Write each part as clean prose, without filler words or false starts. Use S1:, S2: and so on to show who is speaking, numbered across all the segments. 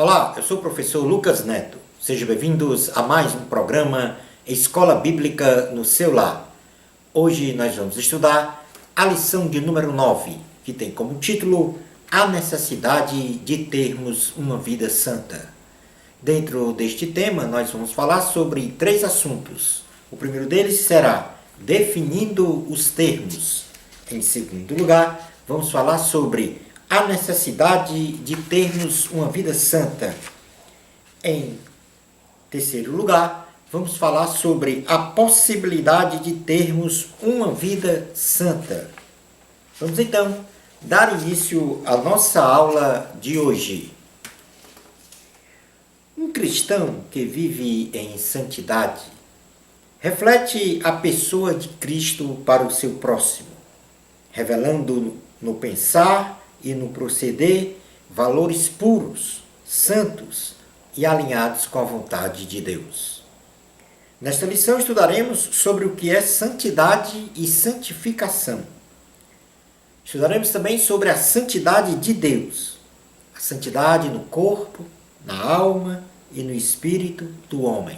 S1: Olá, eu sou o professor Lucas Neto. Sejam bem-vindos a mais um programa Escola Bíblica no seu lar. Hoje nós vamos estudar a lição de número 9, que tem como título A necessidade de termos uma vida santa. Dentro deste tema, nós vamos falar sobre 3 assuntos. O primeiro deles será definindo os termos. Em segundo lugar, vamos falar sobre a necessidade de termos uma vida santa. Em terceiro lugar, vamos falar sobre a possibilidade de termos uma vida santa. Vamos então dar início à nossa aula de hoje. Um cristão que vive em santidade reflete a pessoa de Cristo para o seu próximo, revelando no pensar e no proceder valores puros, santos e alinhados com a vontade de Deus. Nesta lição estudaremos sobre o que é santidade e santificação. Estudaremos também sobre a santidade de Deus, a santidade no corpo, na alma e no espírito do homem,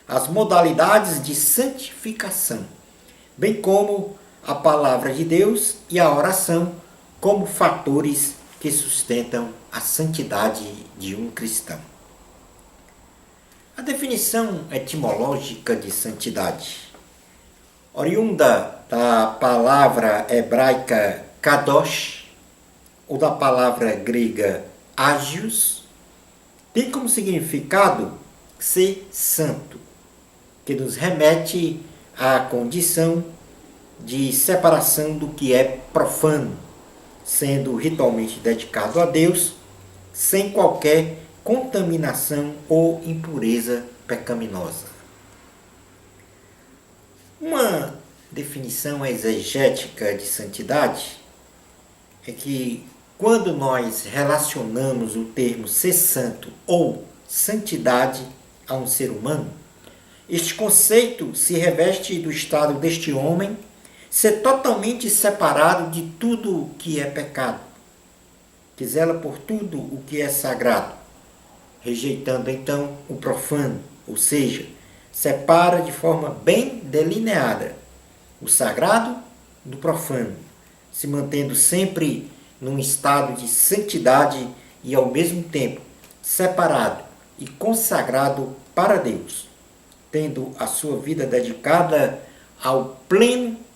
S1: as modalidades de santificação, bem como a palavra de Deus e a oração como fatores que sustentam a santidade de um cristão. A definição etimológica de santidade, oriunda da palavra hebraica kadosh, ou da palavra grega agios, tem como significado ser santo, que nos remete à condição de separação do que é profano, sendo ritualmente dedicado a Deus, sem qualquer contaminação ou impureza pecaminosa. Uma definição exegética de santidade é que quando nós relacionamos o termo ser santo ou santidade a um ser humano, este conceito se reveste do estado deste homem ser totalmente separado de tudo o que é pecado, que zela por tudo o que é sagrado, rejeitando então o profano, ou seja, separa de forma bem delineada o sagrado do profano, se mantendo sempre num estado de santidade e ao mesmo tempo separado e consagrado para Deus, tendo a sua vida dedicada ao pleno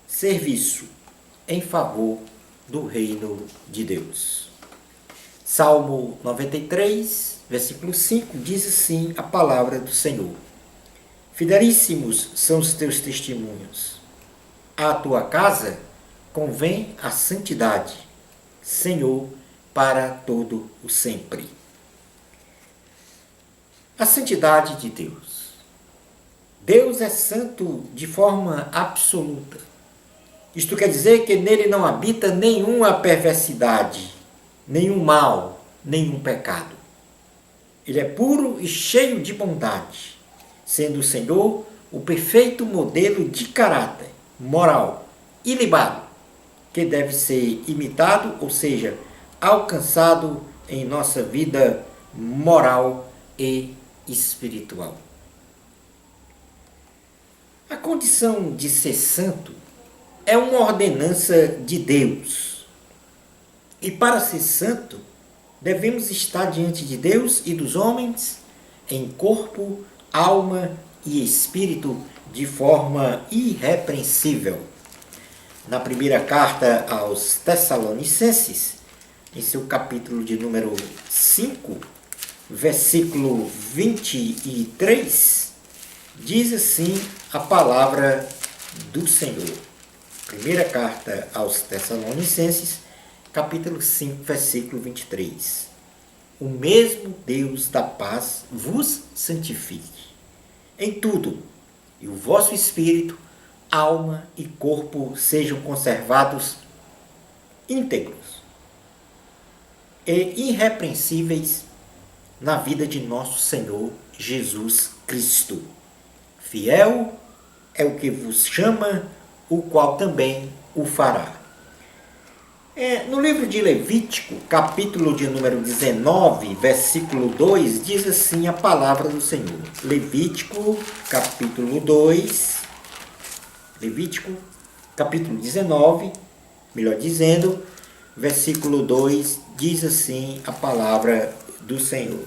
S1: serviço em favor do reino de Deus. Salmo 93, versículo 5, diz assim a palavra do Senhor: Fidelíssimos são os teus testemunhos. À tua casa convém a santidade, Senhor, para todo o sempre. A santidade de Deus. Deus é santo de forma absoluta. Isto quer dizer que nele não habita nenhuma perversidade, nenhum mal, nenhum pecado. Ele é puro e cheio de bondade, sendo o Senhor o perfeito modelo de caráter moral, ilibado, que deve ser imitado, ou seja, alcançado em nossa vida moral e espiritual. A condição de ser santo é uma ordenança de Deus. E para ser santo, devemos estar diante de Deus e dos homens em corpo, alma e espírito de forma irrepreensível. Na primeira carta aos Tessalonicenses, em seu capítulo de número 5, versículo 23, diz assim a palavra do Senhor. Primeira carta aos Tessalonicenses, capítulo 5, versículo 23. O mesmo Deus da paz vos santifique em tudo, e o vosso espírito, alma e corpo sejam conservados íntegros e irrepreensíveis na vida de nosso Senhor Jesus Cristo. Fiel é o que vos chama, o qual também o fará. No livro de Levítico, capítulo de número 19, versículo 2, diz assim a palavra do Senhor. Levítico, capítulo 2, Levítico, capítulo 19, melhor dizendo, versículo 2, diz assim a palavra do Senhor.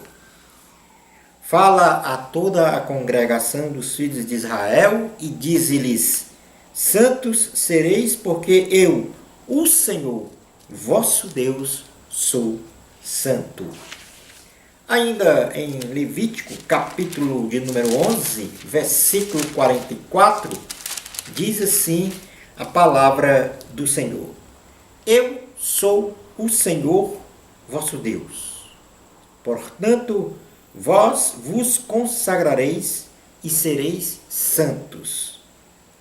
S1: Fala a toda a congregação dos filhos de Israel e dize-lhes: santos sereis, porque eu, o Senhor, vosso Deus, sou santo. Ainda em Levítico, capítulo de número 11, versículo 44, diz assim a palavra do Senhor: eu sou o Senhor, vosso Deus. Portanto, vós vos consagrareis e sereis santos,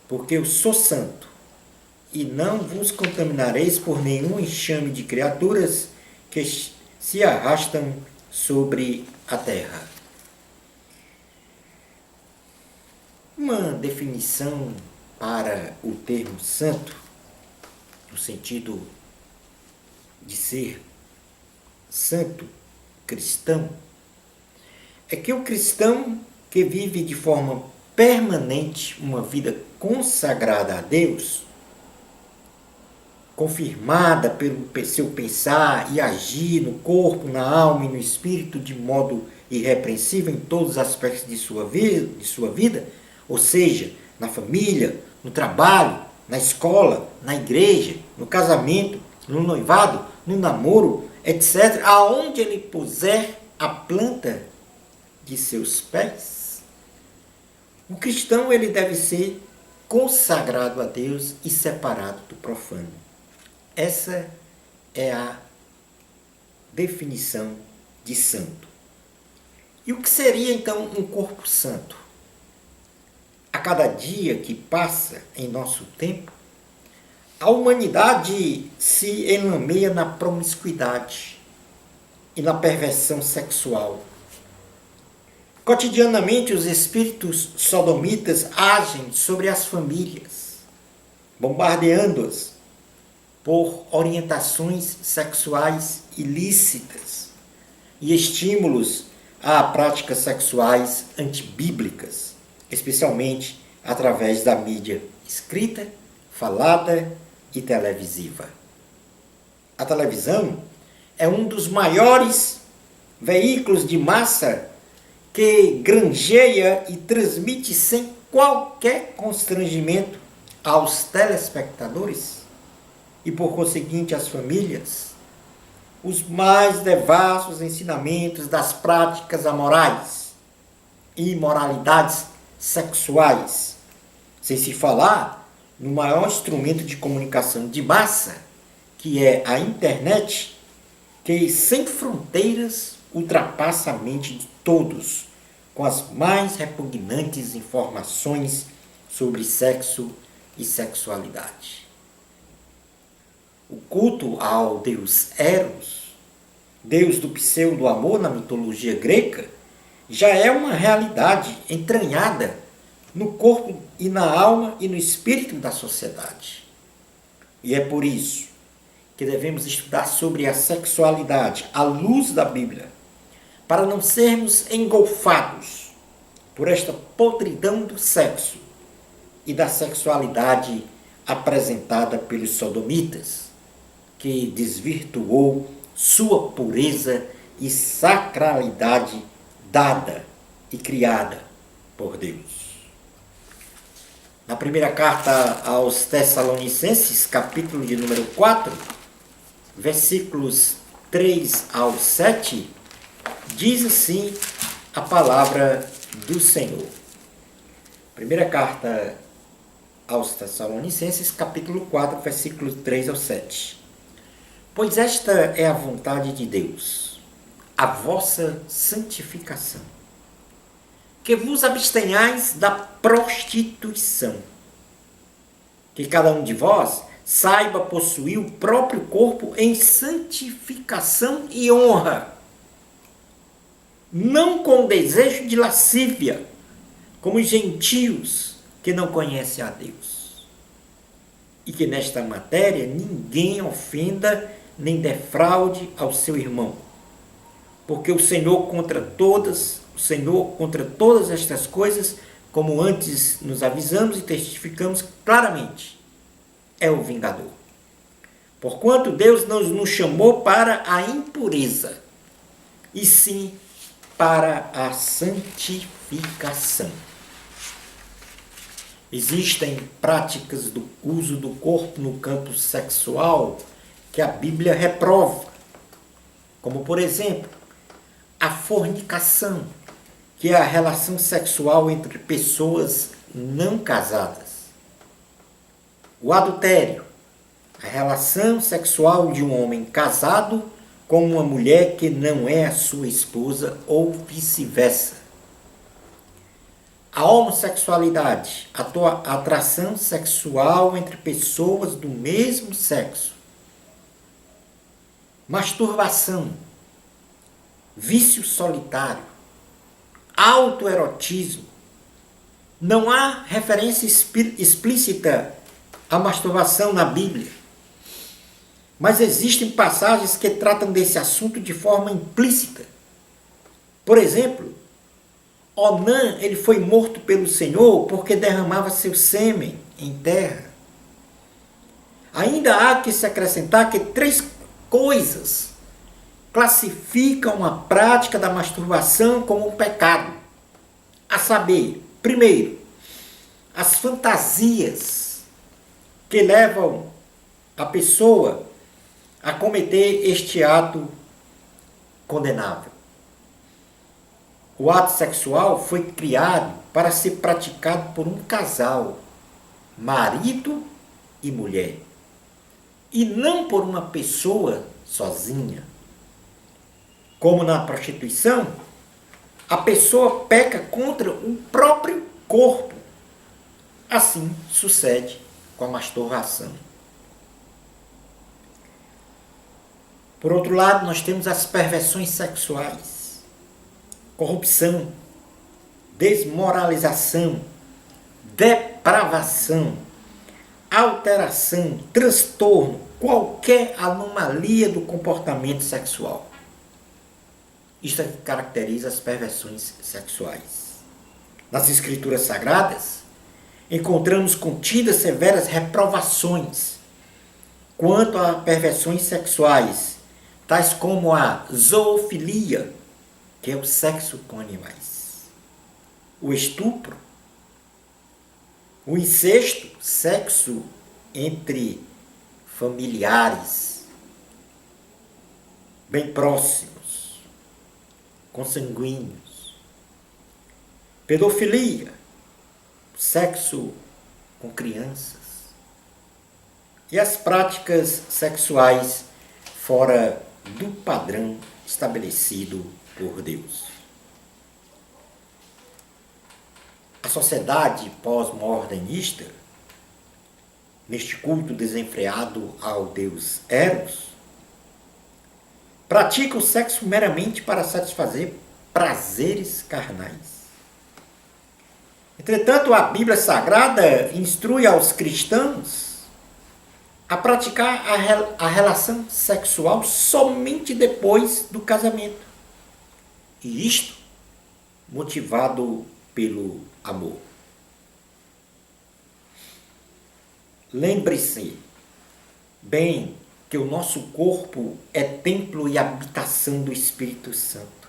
S1: porque eu sou santo, e não vos contaminareis por nenhum enxame de criaturas que se arrastam sobre a terra. Uma definição para o termo santo, no sentido de ser santo, cristão, é que o cristão que vive de forma permanente uma vida consagrada a Deus, confirmada pelo seu pensar e agir no corpo, na alma e no espírito de modo irrepreensível em todos os aspectos de sua vida, ou seja, na família, no trabalho, na escola, na igreja, no casamento, no noivado, no namoro, etc., aonde ele puser a planta de seus pés, o cristão ele deve ser consagrado a Deus e separado do profano. Essa é a definição de santo. E o que seria então um corpo santo? A cada dia que passa em nosso tempo, a humanidade se enlameia na promiscuidade e na perversão sexual. Cotidianamente, os espíritos sodomitas agem sobre as famílias, bombardeando-as por orientações sexuais ilícitas e estímulos a práticas sexuais antibíblicas, especialmente através da mídia escrita, falada e televisiva. A televisão é um dos maiores veículos de massa que granjeia e transmite sem qualquer constrangimento aos telespectadores e, por conseguinte, às famílias, os mais devassos ensinamentos das práticas amorais e imoralidades sexuais, sem se falar no maior instrumento de comunicação de massa, que é a internet, que sem fronteiras ultrapassa a mente de todos, com as mais repugnantes informações sobre sexo e sexualidade. O culto ao deus Eros, deus do pseudo-amor na mitologia grega, já é uma realidade entranhada no corpo e na alma e no espírito da sociedade. E é por isso que devemos estudar sobre a sexualidade à luz da Bíblia, para não sermos engolfados por esta podridão do sexo e da sexualidade apresentada pelos sodomitas, que desvirtuou sua pureza e sacralidade dada e criada por Deus. Na primeira carta aos Tessalonicenses, capítulo de número 4, versículos 3 ao 7, diz assim a palavra do Senhor. Primeira carta aos Tessalonicenses, capítulo 4, versículos 3 ao 7. Pois esta é a vontade de Deus, a vossa santificação, que vos abstenhais da prostituição, que cada um de vós saiba possuir o próprio corpo em santificação e honra, não com desejo de lascívia, como os gentios que não conhecem a Deus. e que nesta matéria ninguém ofenda nem defraude ao seu irmão. Porque o Senhor contra todas estas coisas, como antes nos avisamos e testificamos claramente, é o vingador. Porquanto Deus não nos chamou para a impureza, e sim para a santificação. Existem práticas do uso do corpo no campo sexual que a Bíblia reprova, como, por exemplo, a fornicação, que é a relação sexual entre pessoas não casadas. O adultério, a relação sexual de um homem casado com uma mulher que não é a sua esposa ou vice-versa. A homossexualidade, a atração sexual entre pessoas do mesmo sexo. Masturbação, vício solitário, autoerotismo. Não há referência explícita à masturbação na Bíblia, mas existem passagens que tratam desse assunto de forma implícita. Por exemplo, Onã, ele foi morto pelo Senhor porque derramava seu sêmen em terra. Ainda há que se acrescentar que 3 coisas classificam a prática da masturbação como um pecado. A saber, primeiro, as fantasias que levam a pessoa a cometer este ato condenável. O ato sexual foi criado para ser praticado por um casal, marido e mulher, e não por uma pessoa sozinha. Como na prostituição, a pessoa peca contra o próprio corpo. Assim sucede com a masturbação. Por outro lado, nós temos as perversões sexuais. Corrupção, desmoralização, depravação, alteração, transtorno, qualquer anomalia do comportamento sexual. Isto é que caracteriza as perversões sexuais. Nas Escrituras Sagradas, encontramos contidas severas reprovações quanto a perversões sexuais, tais como a zoofilia, que é o sexo com animais, o estupro, o incesto, sexo entre familiares, bem próximos, consanguíneos, pedofilia, sexo com crianças, e as práticas sexuais fora do padrão estabelecido por Deus. A sociedade pós-modernista, neste culto desenfreado ao deus Eros, pratica o sexo meramente para satisfazer prazeres carnais. Entretanto, a Bíblia Sagrada instrui aos cristãos a praticar a relação sexual somente depois do casamento. E isto motivado pelo amor. Lembre-se bem que o nosso corpo é templo e habitação do Espírito Santo.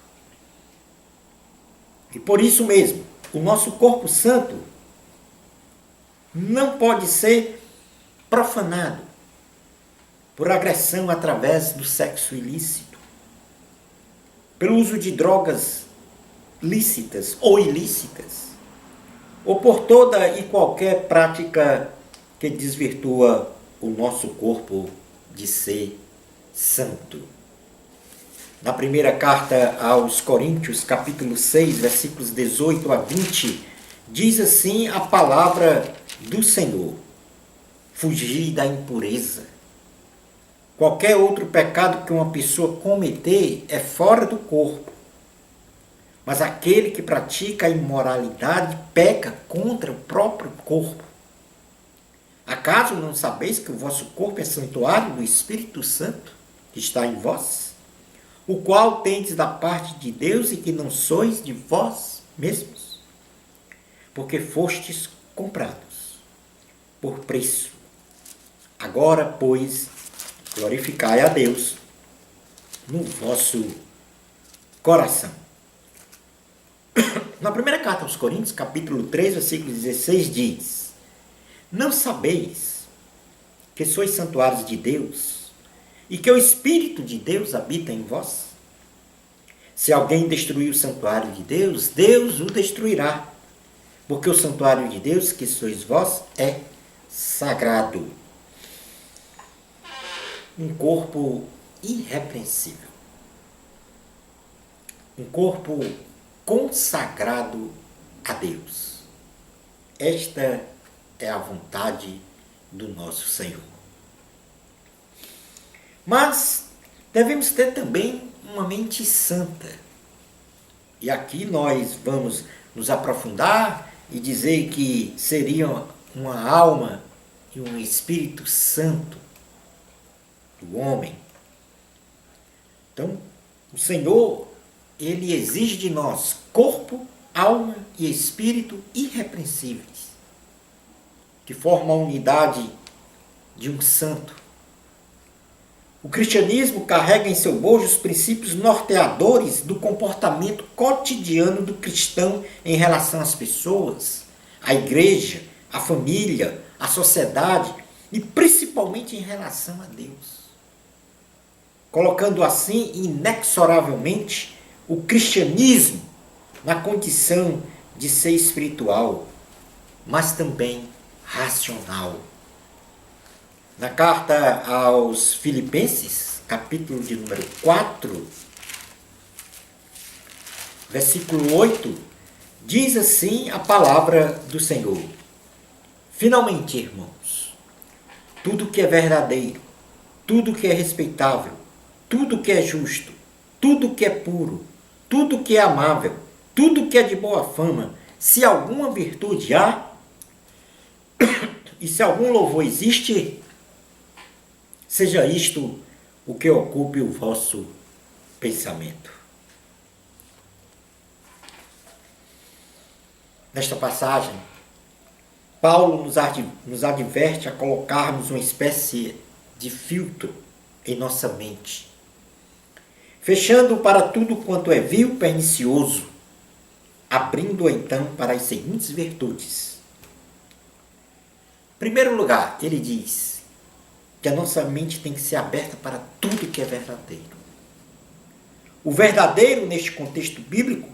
S1: E por isso mesmo, o nosso corpo santo não pode ser profanado por agressão através do sexo ilícito, pelo uso de drogas lícitas ou ilícitas, ou por toda e qualquer prática que desvirtua o nosso corpo de ser santo. Na primeira carta aos Coríntios, capítulo 6, versículos 18 a 20, diz assim a palavra do Senhor: fugir da impureza. Qualquer outro pecado que uma pessoa cometer é fora do corpo. Mas aquele que pratica a imoralidade peca contra o próprio corpo. Acaso não sabeis que o vosso corpo é santuário do Espírito Santo, que está em vós, o qual tendes da parte de Deus e que não sois de vós mesmos? Porque fostes comprados por preço. Agora, pois, glorificai a Deus no vosso coração. Na primeira carta aos Coríntios, capítulo 3, versículo 16, diz: não sabeis que sois santuários de Deus e que o Espírito de Deus habita em vós? Se alguém destruir o santuário de Deus, Deus o destruirá, porque o santuário de Deus, que sois vós, é sagrado. Um corpo irrepreensível. Um corpo consagrado a Deus. Esta é a vontade do nosso Senhor. Mas devemos ter também uma mente santa. E aqui nós vamos nos aprofundar e dizer que seria uma alma e um Espírito Santo do homem. Então, o Senhor, Ele exige de nós corpo, alma e espírito irrepreensíveis, que formam a unidade de um santo. O cristianismo carrega em seu bojo os princípios norteadores do comportamento cotidiano do cristão em relação às pessoas, à igreja, à família, à sociedade e principalmente em relação a Deus. Colocando assim, inexoravelmente, o cristianismo na condição de ser espiritual, mas também racional. Na carta aos Filipenses, capítulo de número 4, versículo 8, diz assim a palavra do Senhor: finalmente, irmãos, tudo que é verdadeiro, tudo que é respeitável, tudo que é justo, tudo que é puro, tudo que é amável, tudo que é de boa fama, se alguma virtude há, e se algum louvor existe, seja isto o que ocupe o vosso pensamento. Nesta passagem, Paulo nos adverte a colocarmos uma espécie de filtro em nossa mente, fechando para tudo quanto é vil, pernicioso, abrindo então para as seguintes virtudes. Em primeiro lugar, ele diz que a nossa mente tem que ser aberta para tudo que é verdadeiro. O verdadeiro, neste contexto bíblico,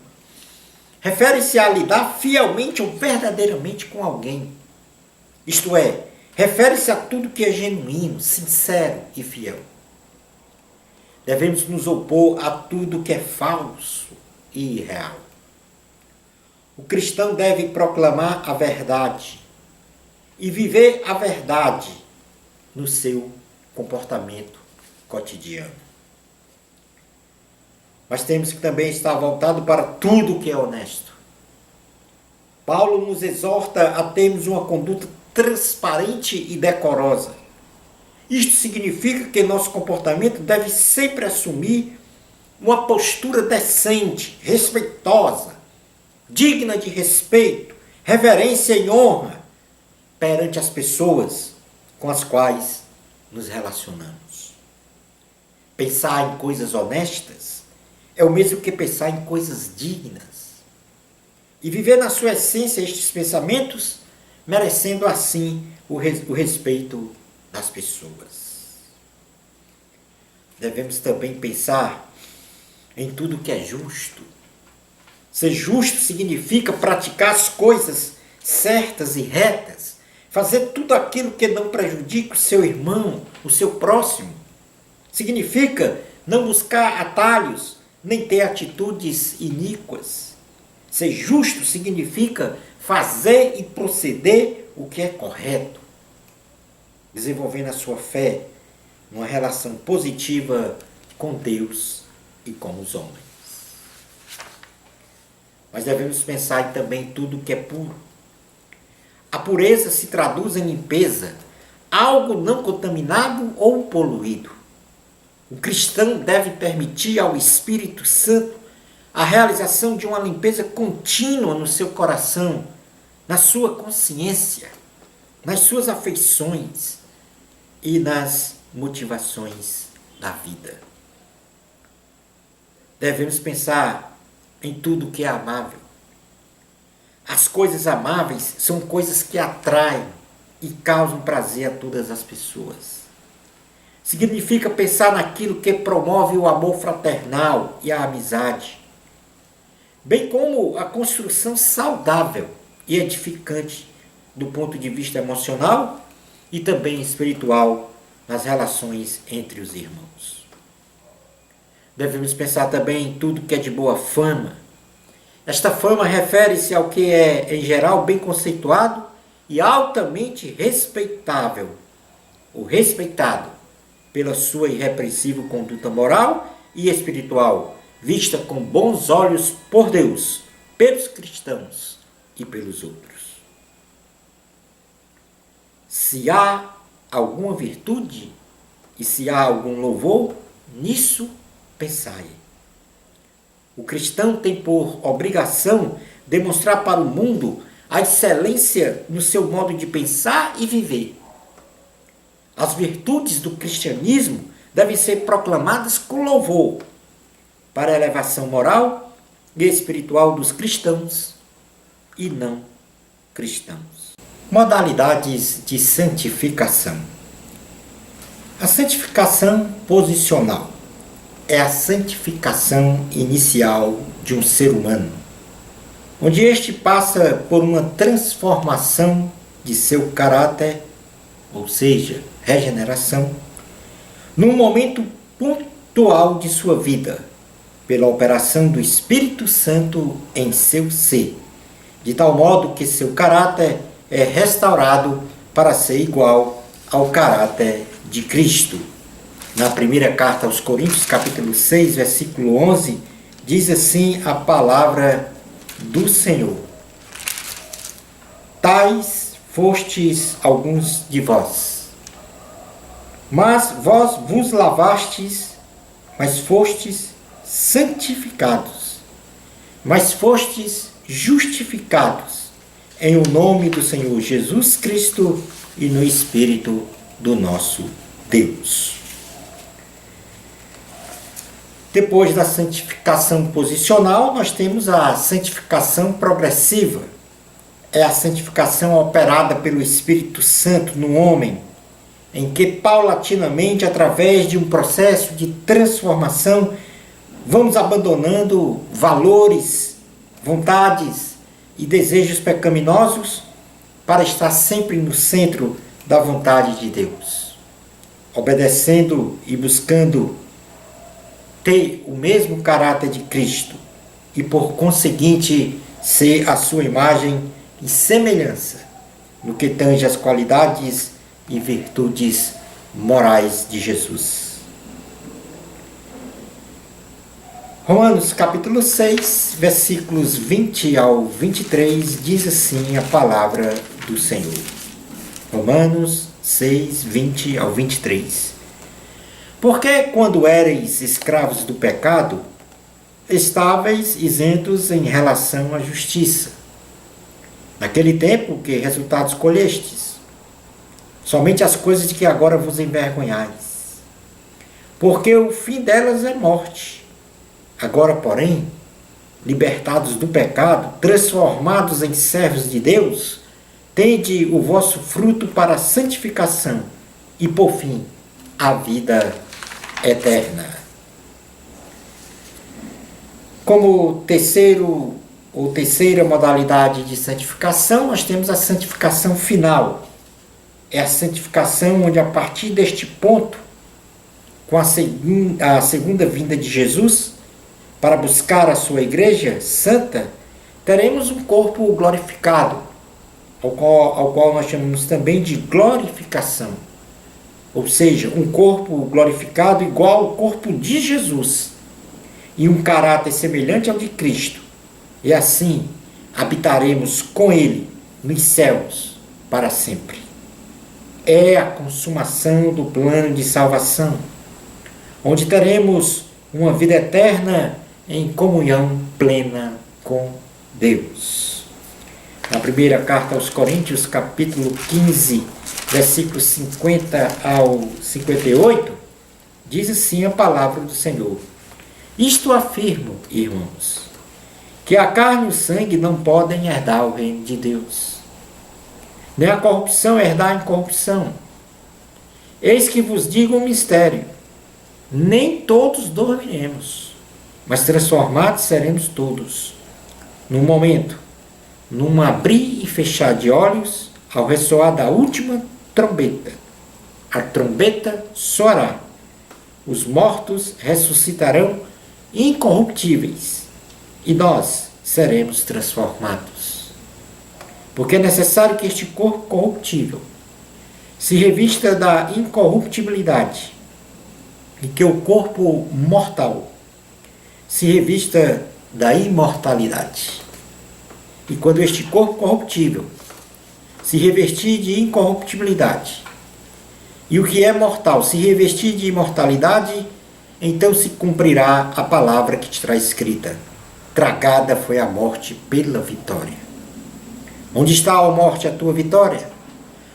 S1: refere-se a lidar fielmente ou verdadeiramente com alguém. Isto é, refere-se a tudo que é genuíno, sincero e fiel. Devemos nos opor a tudo que é falso e irreal. O cristão deve proclamar a verdade e viver a verdade no seu comportamento cotidiano. Mas temos que também estar voltado para tudo que é honesto. Paulo nos exorta a termos uma conduta transparente e decorosa. Isto significa que nosso comportamento deve sempre assumir uma postura decente, respeitosa, digna de respeito, reverência e honra perante as pessoas com as quais nos relacionamos. Pensar em coisas honestas é o mesmo que pensar em coisas dignas. E viver na sua essência estes pensamentos, merecendo assim o respeito das pessoas. Devemos também pensar em tudo que é justo. Ser justo significa praticar as coisas certas e retas, fazer tudo aquilo que não prejudique o seu irmão, o seu próximo. Significa não buscar atalhos, nem ter atitudes iníquas. Ser justo significa fazer e proceder o que é correto, desenvolvendo a sua fé numa relação positiva com Deus e com os homens. Mas devemos pensar também em tudo que é puro. A pureza se traduz em limpeza, algo não contaminado ou poluído. O cristão deve permitir ao Espírito Santo a realização de uma limpeza contínua no seu coração, na sua consciência, nas suas afeições e nas motivações da vida. Devemos pensar em tudo que é amável. As coisas amáveis são coisas que atraem e causam prazer a todas as pessoas. Significa pensar naquilo que promove o amor fraternal e a amizade, bem como a construção saudável e edificante do ponto de vista emocional e também espiritual nas relações entre os irmãos. Devemos pensar também em tudo que é de boa fama. Esta fama refere-se ao que é, em geral, bem conceituado e altamente respeitável, ou respeitado, pela sua irrepreensível conduta moral e espiritual, vista com bons olhos por Deus, pelos cristãos e pelos outros. Se há alguma virtude e se há algum louvor, nisso pensai. O cristão tem por obrigação demonstrar para o mundo a excelência no seu modo de pensar e viver. As virtudes do cristianismo devem ser proclamadas com louvor para a elevação moral e espiritual dos cristãos e não cristãos. Modalidades de santificação. A santificação posicional é a santificação inicial de um ser humano, onde este passa por uma transformação de seu caráter, ou seja, regeneração, num momento pontual de sua vida, pela operação do Espírito Santo em seu ser, de tal modo que seu caráter é restaurado para ser igual ao caráter de Cristo. Na primeira carta aos Coríntios, capítulo 6, versículo 11, diz assim a palavra do Senhor: tais fostes alguns de vós, mas vós vos lavastes, mas fostes santificados, mas fostes justificados em o nome do Senhor Jesus Cristo e no Espírito do nosso Deus. Depois da santificação posicional, nós temos a santificação progressiva. É a santificação operada pelo Espírito Santo no homem, em que paulatinamente, através de um processo de transformação, vamos abandonando valores, vontades e desejos pecaminosos para estar sempre no centro da vontade de Deus, obedecendo e buscando ter o mesmo caráter de Cristo e, por conseguinte, ser a sua imagem e semelhança no que tange as qualidades e virtudes morais de Jesus. Romanos capítulo 6, versículos 20 ao 23, diz assim a palavra do Senhor. Romanos 6, 20 ao 23. Porque quando éreis escravos do pecado, estáveis isentos em relação à justiça. Naquele tempo, que resultados colhestes? Somente as coisas de que agora vos envergonhais. Porque o fim delas é morte. Agora, porém, libertados do pecado, transformados em servos de Deus, tende o vosso fruto para a santificação e, por fim, a vida eterna. Como terceira modalidade de santificação, nós temos a santificação final. É a santificação onde, a partir deste ponto, com a segunda vinda de Jesus, para buscar a sua igreja santa, teremos um corpo glorificado, ao qual nós chamamos também de glorificação. Ou seja, um corpo glorificado igual ao corpo de Jesus e um caráter semelhante ao de Cristo. E assim habitaremos com Ele nos céus para sempre. é a consumação do plano de salvação, onde teremos uma vida eterna em comunhão plena com Deus. Na primeira carta aos Coríntios, capítulo 15, versículos 50 ao 58, diz assim a palavra do Senhor: isto afirmo, irmãos, que a carne e o sangue não podem herdar o reino de Deus, nem a corrupção herdar a incorrupção. Eis que vos digo um mistério: nem todos dormiremos, mas transformados seremos todos, num momento, num abrir e fechar de olhos, ao ressoar da última trombeta. A trombeta soará, os mortos ressuscitarão incorruptíveis, e nós seremos transformados. Porque é necessário que este corpo corruptível se revista da incorruptibilidade, e que o corpo mortal se revista da imortalidade. E quando este corpo corruptível se revestir de incorruptibilidade, e o que é mortal se revestir de imortalidade, então se cumprirá a palavra que está escrita: tragada foi a morte pela vitória. Onde está, ó morte, a tua vitória?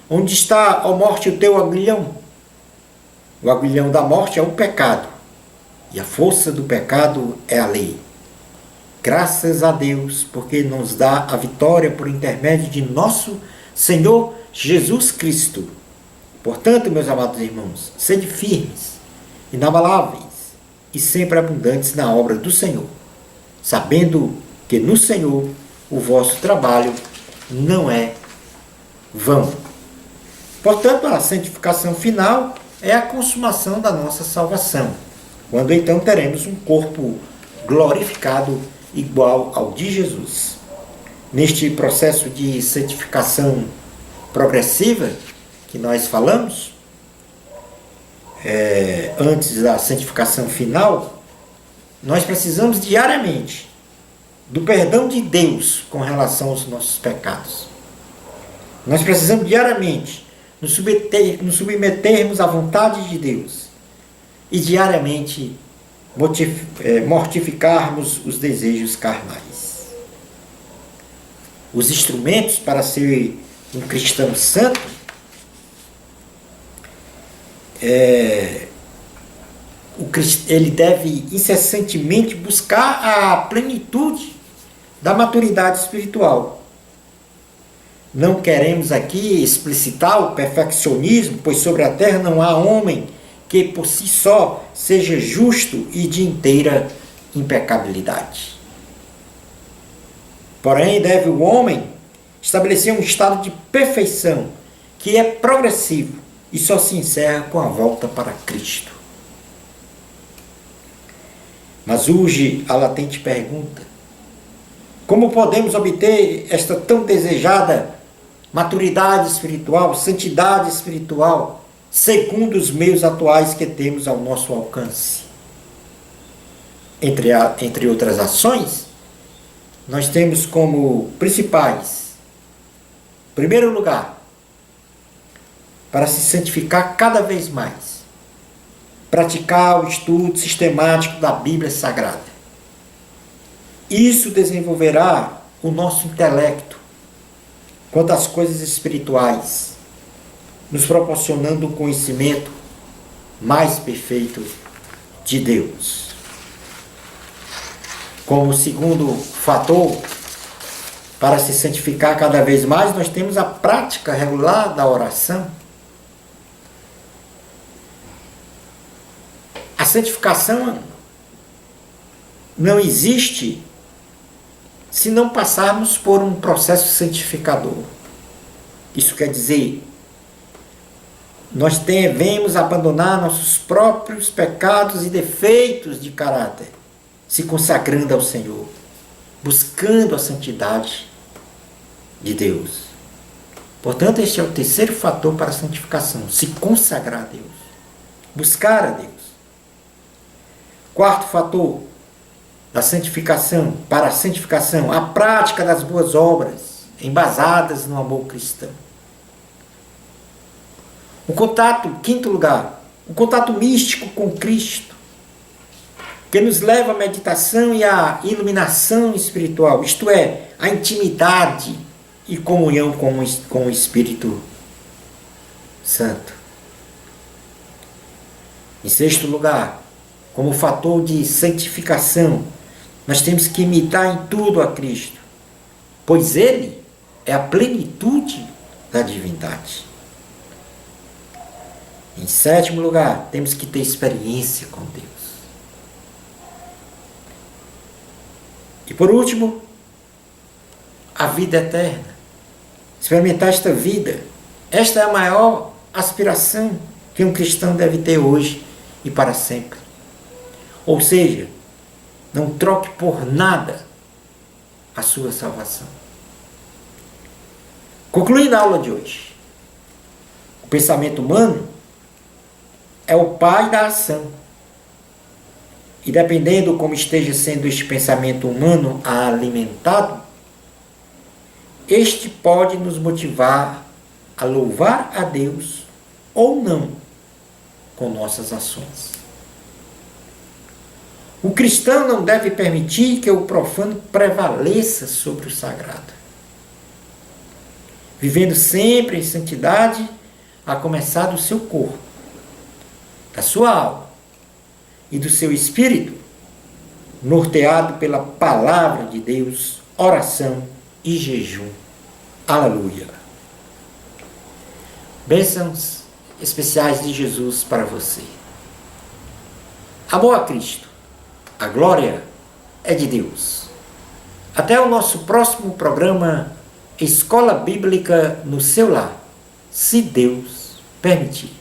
S1: Onde está, ó morte, o teu aguilhão? O aguilhão da morte é o pecado, e a força do pecado é a lei. Graças a Deus, porque nos dá a vitória por intermédio de nosso Senhor Jesus Cristo. Portanto, meus amados irmãos, sede firmes, inabaláveis e sempre abundantes na obra do Senhor, sabendo que no Senhor o vosso trabalho não é vão. Portanto, a santificação final é a consumação da nossa salvação, quando então teremos um corpo glorificado igual ao de Jesus. Neste processo de santificação progressiva que nós falamos, antes da santificação final, nós precisamos diariamente do perdão de Deus com relação aos nossos pecados. Nós precisamos diariamente nos submetermos à vontade de Deus e diariamente mortificarmos os desejos carnais. Os instrumentos para ser um cristão santo ele deve incessantemente buscar a plenitude da maturidade espiritual. Não queremos aqui explicitar o perfeccionismo, pois sobre a terra não há homem que por si só seja justo e de inteira impecabilidade. Porém, deve o homem estabelecer um estado de perfeição que é progressivo e só se encerra com a volta para Cristo. Mas urge a latente pergunta: como podemos obter esta tão desejada maturidade espiritual, santidade espiritual, segundo os meios atuais que temos ao nosso alcance? Entre outras ações, nós temos como principais, em primeiro lugar, para se santificar cada vez mais, praticar o estudo sistemático da Bíblia Sagrada. Isso desenvolverá o nosso intelecto quanto às coisas espirituais, nos proporcionando um conhecimento mais perfeito de Deus. Como segundo fator, para se santificar cada vez mais, nós temos a prática regular da oração. A santificação não existe se não passarmos por um processo santificador. Isso quer dizer, nós devemos abandonar nossos próprios pecados e defeitos de caráter, se consagrando ao Senhor, buscando a santidade de Deus. Portanto, este é o terceiro fator para a santificação: se consagrar a Deus, buscar a Deus. Quarto fator da santificação, para a santificação, a prática das boas obras, embasadas no amor cristão. O contato, quinto lugar, o contato místico com Cristo, que nos leva à meditação e à iluminação espiritual, isto é, a intimidade e comunhão com o Espírito Santo. Em sexto lugar, como fator de santificação, nós temos que imitar em tudo a Cristo, pois Ele é a plenitude da divindade. Em sétimo lugar, temos que ter experiência com Deus. E por último, a vida eterna. Experimentar esta vida. Esta é a maior aspiração que um cristão deve ter hoje e para sempre. Ou seja, não troque por nada a sua salvação. Concluindo a aula de hoje, o pensamento humano é o pai da ação. E dependendo como esteja sendo este pensamento humano alimentado, este pode nos motivar a louvar a Deus ou não com nossas ações. O cristão não deve permitir que o profano prevaleça sobre o sagrado. Vivendo sempre em santidade, a começar do seu corpo, da sua alma e do seu espírito, norteado pela palavra de Deus, oração e jejum. Aleluia. Bênçãos especiais de Jesus para você. Amor a Cristo. A glória é de Deus. Até o nosso próximo programa Escola Bíblica no seu lar, se Deus permitir.